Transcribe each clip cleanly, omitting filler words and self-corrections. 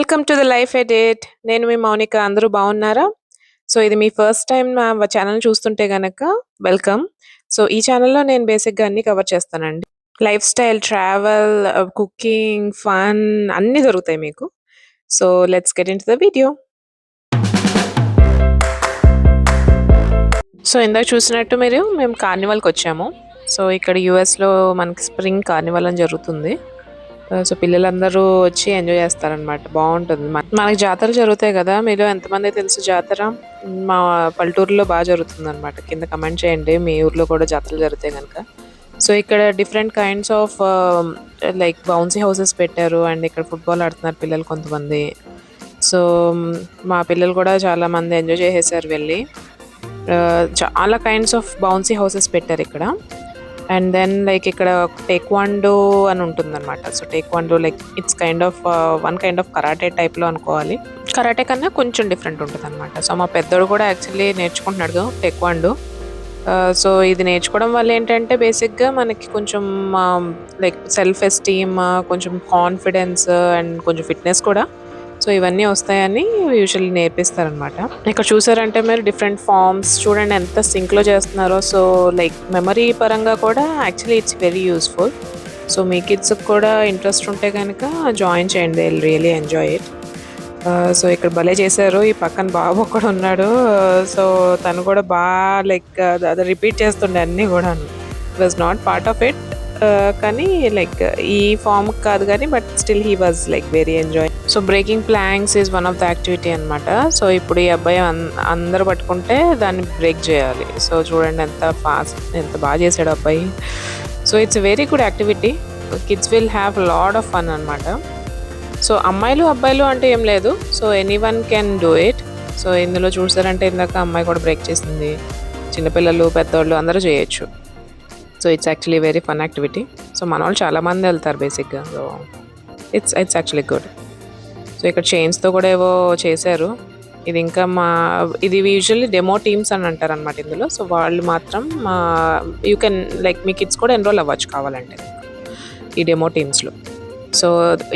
Welcome to the life edit. నేను మీ మౌనిక. అందరూ బాగున్నారా? సో ఇది మీ ఫస్ట్ టైం నా ఛానల్ చూస్తుంటే గనక వెల్కమ్. సో ఈ ఛానల్లో నేను బేసిక్గా అన్ని కవర్ చేస్తానండి. Life style, travel, cooking, fun అన్నీ దొరుకుతాయి మీకు. So let's get in to the video. So ఇందాక చూసినట్టు మేము కార్నివల్కి వచ్చాము. సో ఇక్కడ యూఎస్లో మనకి స్ప్రింగ్ కార్నివల్ అని జరుగుతుంది. సో పిల్లలందరూ వచ్చి ఎంజాయ్ చేస్తారనమాట. బాగుంటుంది. మనకి జాతరలు జరుగుతాయి కదా, మీలో ఎంతమంది తెలుసు జాతర? మా పల్లెటూరులో బాగా జరుగుతుంది అనమాట. కింద కమెంట్ చేయండి మీ ఊర్లో కూడా జాతరలు జరుగుతాయి కనుక. సో ఇక్కడ different kinds of like bouncy houses పెట్టారు అండ్ ఇక్కడ ఫుట్బాల్ ఆడుతున్నారు పిల్లలు కొంతమంది. సో మా పిల్లలు కూడా చాలా మంది ఎంజాయ్ చేసేసారు వెళ్ళి. చాలా కైండ్స్ ఆఫ్ బౌన్సీ హౌసెస్ పెట్టారు ఇక్కడ. అండ్ దెన్ లైక్ ఇక్కడ టేక్వాండో అని ఉంటుందన్నమాట. So taekwondo like it's kind of one kind of karate టైప్లో అనుకోవాలి. కరాటే కన్నా కొంచెం డిఫరెంట్ ఉంటుంది అనమాట. సో మా పెద్దోడు కూడా యాక్చువల్లీ నేర్చుకుంటున్నాడు టేక్వాండో. సో ఇది నేర్చుకోవడం వల్ల ఏంటంటే బేసిక్గా మనకి కొంచెం లైక్ సెల్ఫ్ ఎస్టీమ్, కొంచెం కాన్ఫిడెన్స్ అండ్ కొంచెం ఫిట్నెస్ కూడా. సో ఇవన్నీ వస్తాయని యూజువల్లీ నేర్పిస్తారనమాట. ఇక్కడ చూసారంటే మీరు డిఫరెంట్ ఫార్మ్స్ చూడండి ఎంత సింక్లో చేస్తున్నారో. సో లైక్ మెమరీ పరంగా కూడా actually it's very useful. So మీ కిడ్స్కి కూడా ఇంట్రెస్ట్ ఉంటే కనుక జాయిన్ చేయండి, they will really enjoy it. So ఇక్కడ భలే చేశారు. ఈ పక్కన బాబు కూడా ఉన్నాడు. సో తను కూడా బాగా లైక్ అది రిపీట్ చేస్తుండే అన్నీ కూడా. It was not part of it, కానీ లైక్ ఈ ఫామ్ కాదు కానీ but still he was like very enjoy. So breaking planks is one of the activity అనమాట. సో ఇప్పుడు ఈ అబ్బాయి అందరు పట్టుకుంటే దాన్ని బ్రేక్ చేయాలి. సో చూడండి ఎంత బాగా చేశాడు అబ్బాయి. So it's very good activity. Kids will have lot of fun అనమాట. సో అమ్మాయిలు అబ్బాయిలు అంటే ఏం లేదు. So any one can do it. So ఇందులో చూసారంటే ఇందాక అమ్మాయి కూడా బ్రేక్ చేసింది. చిన్నపిల్లలు, పెద్దవాళ్ళు అందరూ చేయొచ్చు. So it's actually very fun activity. So మన వాళ్ళు చాలామంది వెళ్తారు బేసిక్గా. So it's actually good. So ఇక్కడ చైన్స్తో కూడా ఏవో చేశారు. ఇది ఇంకా ఇది యూజువల్లీ డెమో టీమ్స్ అని అంటారు అనమాట ఇందులో. సో వాళ్ళు మాత్రం you can like me kids కూడా ఎన్రోల్ అవ్వచ్చు కావాలంటే ఈ డెమో టీమ్స్లో. సో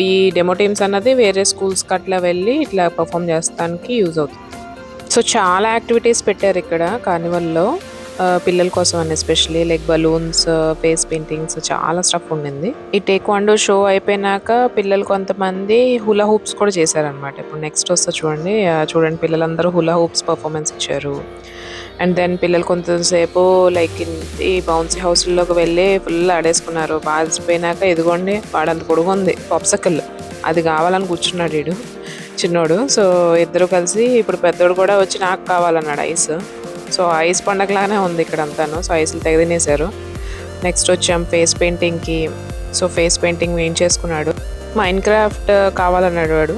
ఈ డెమో టీమ్స్ అన్నది వేరే స్కూల్స్కి అట్లా వెళ్ళి ఇట్లా పర్ఫామ్ చేస్తానికి యూజ్ అవుతుంది. సో చాలా యాక్టివిటీస్ పెట్టారు ఇక్కడ కార్నివల్లో పిల్లల కోసం అని, especially like balloons, face paintings, చాలా స్టఫ్ ఉండింది. ఈ టేక్వాండో షో అయిపోయినాక పిల్లలు కొంతమంది హులా హూప్స్ కూడా చేశారనమాట. ఇప్పుడు నెక్స్ట్ వస్తే చూడండి పిల్లలందరూ హులా హూప్స్ పర్ఫార్మెన్స్ ఇచ్చారు. అండ్ దెన్ పిల్లలు కొంతసేపు లైక్ ఈ బౌన్సీ హౌస్లోకి వెళ్ళి ఫుల్ ఆడేసుకున్నారు. బాధిపోయినాక ఇదిగోండి వాడంత పొడుగుంది పాప్సకల్, అది కావాలని కూర్చున్నాడు వీడు చిన్నోడు. సో ఇద్దరు కలిసి ఇప్పుడు పెద్దోడు కూడా వచ్చి నాకు కావాలన్నాడు ఐస్. సో ఐస్ పండగలానే ఉంది ఇక్కడ అంతాను. సో ఐస్లు తెగదినేశారు. నెక్స్ట్ వచ్చాం ఫేస్ పెయింటింగ్కి. సో ఫేస్ పెయింటింగ్ ఏం చేసుకున్నాడు. మైన్ క్రాఫ్ట్ కావాలన్నాడు వాడు.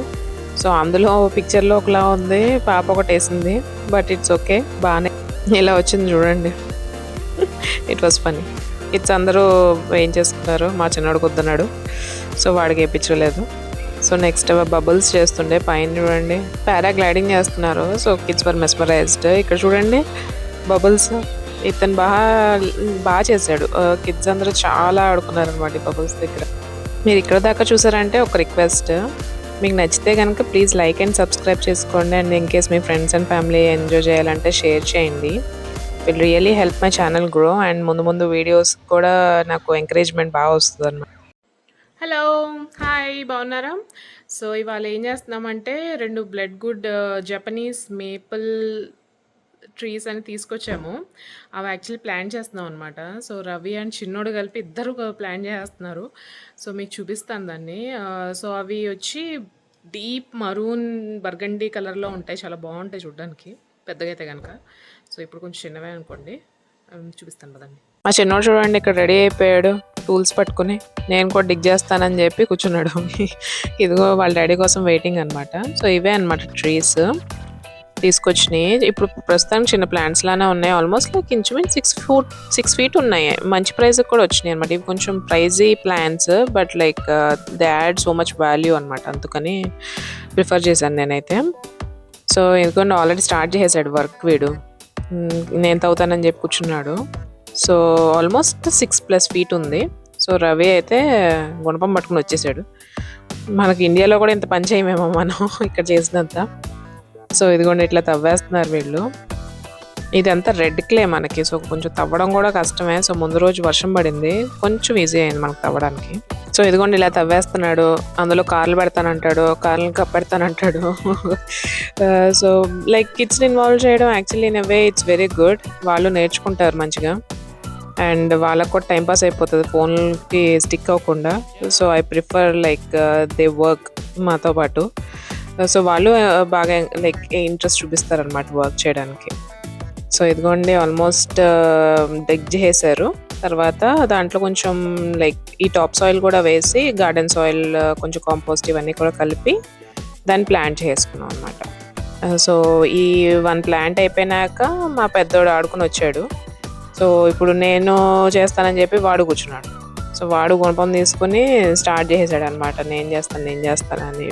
సో అందులో పిక్చర్లో ఒకలా ఉంది, పాప ఒకటి వేసింది. బట్ ఇట్స్ ఓకే, బాగానే ఇలా వచ్చింది చూడండి. It was funny. కిడ్స్ అందరూ ఏం చేసుకున్నారు. మా చిన్నోడు కుద్దన్నాడు, సో వాడికి వేయించలేదు. సో నెక్స్ట్ బబుల్స్ చేస్తుండే పైన చూడండి, పారాగ్లైడింగ్ చేస్తున్నారు. సో కిడ్స్ వర్ మెస్మరైజ్డ్. ఇక్కడ చూడండి బబుల్స్, ఇతను బాగా చేశాడు. కిడ్స్ అందరూ చాలా ఆడుకున్నారు అనమాట ఈ బబుల్స్ దగ్గర. మీరు ఇక్కడ దాకా చూసారంటే ఒక రిక్వెస్ట్, మీకు నచ్చితే కనుక ప్లీజ్ లైక్ అండ్ సబ్స్క్రైబ్ చేసుకోండి. And in case me friends and family enjoy చేయాలంటే షేర్ చేయండి. Will really help my channel grow. And ముందు వీడియోస్ కూడా నాకు ఎంకరేజ్మెంట్ బాగా వస్తుంది అనమాట. హలో, హాయ్, బాగున్నారా? సో ఇవాళ ఏం చేస్తున్నామంటే 2 blood good Japanese maple trees అని తీసుకొచ్చాము. అవి యాక్చువల్లీ ప్లాన్ చేస్తున్నాం అనమాట. సో రవి అండ్ చిన్నోడు కలిపి ఇద్దరు ప్లాన్ చేస్తున్నారు. సో మీకు చూపిస్తాను దాన్ని. సో అవి వచ్చి డీప్ మరూన్ బర్గండీ కలర్లో ఉంటాయి, చాలా బాగుంటాయి చూడడానికి పెద్దగా అయితే కనుక. సో ఇప్పుడు కొంచెం చిన్నవే అనుకోండి, చూపిస్తాను కదండి. మా చిన్నోడు చూడండి ఇక్కడ రెడీ అయిపోయాడు టూల్స్ పట్టుకుని. నేను కూడా డిగ్ చేస్తానని చెప్పి కూర్చున్నాడు. ఇదిగో వాళ్ళ డాడీ కోసం వెయిటింగ్ అనమాట. సో ఇవే అనమాట ట్రీస్ తీసుకొచ్చినాయి. ఇప్పుడు ప్రస్తుతానికి చిన్న ప్లాంట్స్ లానే ఉన్నాయి. ఆల్మోస్ట్ లైక్ ఇంచుమించు 6 feet ఉన్నాయి. మంచి ప్రైస్ కూడా వచ్చినాయి అనమాట. ఇవి కొంచెం pricey plants, but like they add so much value అనమాట. అందుకని ప్రిఫర్ చేశాను నేనైతే. సో ఎందుకంటే ఆల్రెడీ స్టార్ట్ చేసేసాడు వర్క్ వీడు. నేను తవ్వుతానని చెప్పి కూర్చున్నాడు. సో ఆల్మోస్ట్ 6+ feet ఉంది. సో రవి అయితే గుణపం పట్టుకుని వచ్చేసాడు. మనకి ఇండియాలో కూడా ఇంత పని చేయమేమో మనం ఇక్కడ చేసినంత. సో ఇదిగోండి ఇట్లా తవ్వేస్తున్నారు వీళ్ళు. ఇదంతా రెడ్ క్లే మనకి, సో కొంచెం తవ్వడం కూడా కష్టమే. సో ముందు రోజు వర్షం పడింది, కొంచెం ఈజీ అయింది మనకు తవ్వడానికి. సో ఇదిగోండి ఇలా తవ్వేస్తున్నాడు, అందులో కార్లు పెడతానంటాడు, కార్లను కప్పెడతానంటాడు. సో లైక్ కిడ్స్ని ఇన్వాల్వ్ చేయడం actually in a way it's very good. వాళ్ళు నేర్చుకుంటారు మంచిగా, అండ్ వాళ్ళకు కూడా టైంపాస్ అయిపోతుంది ఫోన్కి స్టిక్ అవ్వకుండా. So I prefer like they work మాతో పాటు. సో వాళ్ళు బాగా లైక్ ఇంట్రెస్ట్ చూపిస్తారనమాట వర్క్ చేయడానికి. సో ఇదిగోండి ఆల్మోస్ట్ డెగ్ చేశారు. తర్వాత దాంట్లో కొంచెం లైక్ ఈ టాప్ సాయిల్ కూడా వేసి, గార్డెన్ సాయిల్, కొంచెం కాంపోస్ట్ ఇవన్నీ కూడా కలిపి దాన్ని ప్లాంట్ చేసుకున్నాం అనమాట. సో ఈ 1 ప్లాంట్ అయిపోయినాక మా పెద్దోడు ఆడుకుని వచ్చాడు. సో ఇప్పుడు నేను చేస్తానని చెప్పి వాడు కూర్చున్నాడు. సో వాడు గుణపం తీసుకుని స్టార్ట్ చేసేసాడు అనమాట, నేను చేస్తానని.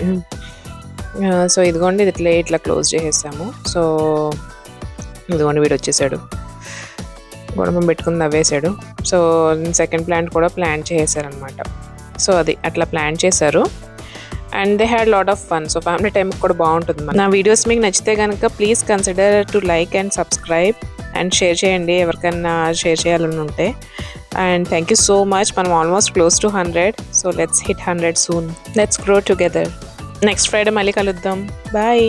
సో ఇదిగోండి ఇది ఇట్లా క్లోజ్ చేసేసాము. సో ఇదిగోండి వీడు వచ్చేసాడు, గుణపం పెట్టుకుని నవ్వేశాడు. సో సెకండ్ ప్లాంట్ కూడా ప్లాంట్ చేసేసారనమాట. సో అది అట్లా ప్లాంట్ చేశారు, and they had lot of fun. So family time కూడా బాగుంటుంది. నా వీడియోస్ మీకు నచ్చితే కనుక please consider to like and subscribe and share చేయండి ఎవరికైనా షేర్ చేయాలని ఉంటే. And thank you so much. మనం almost close to 100. So let's hit 100 సూన్. Let's grow together. Next Friday మళ్ళీ కలుద్దాం. బాయ్.